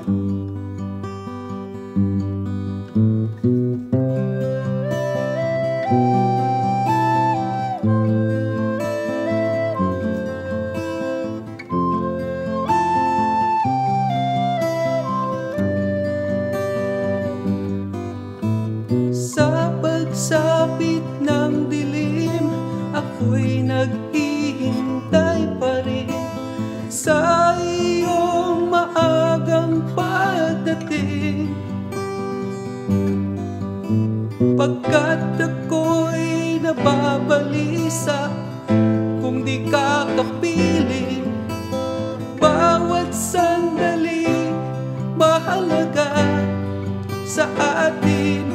Sa pagsapit ng dilim, ako'y naghihintay pa rin sa iyong maagang pagdating. Pagkat ako'y nababalisa kung di ka kapiling. Bawat sandali mahalaga sa atin.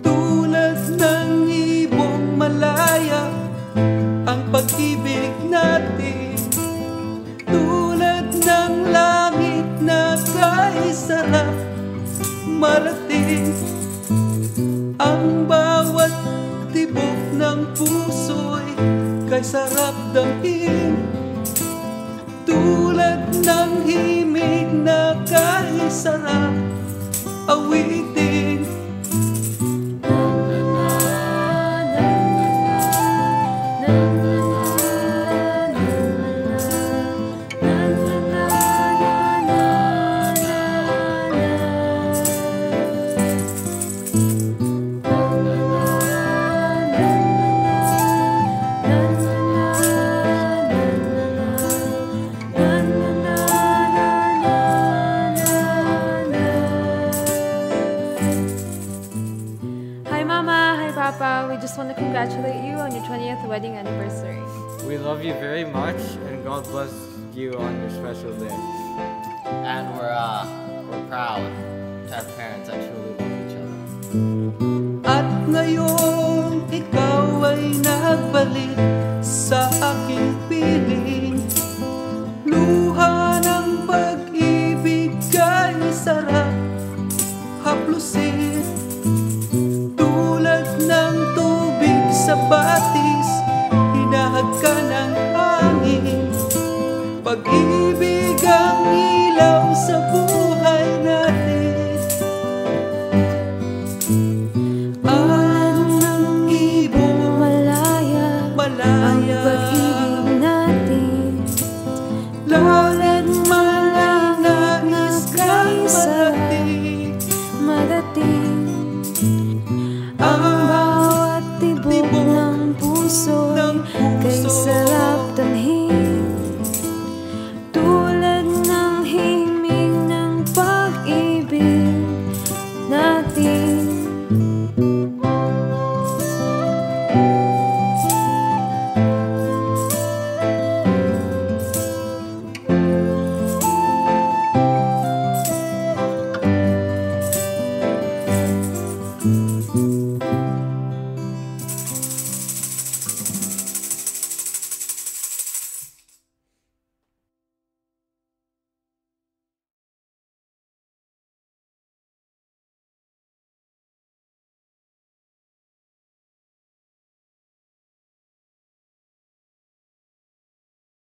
Tulad ng ibong malaya ang pag-ibig natin. Tulad ng langit na kay sarap marating. Ang bawat tibok ng puso'y kay sarap damhin. Tulad ng himig na kay sarap awitin. Papa, we just want to congratulate you on your 20th wedding anniversary. We love you very much, and God bless you on your special day. And we're proud to have parents that truly love each other. At ngayon, ikaw ay nagbalik sa aking piling. Luha ng pag-ibig ay sarap haplusin.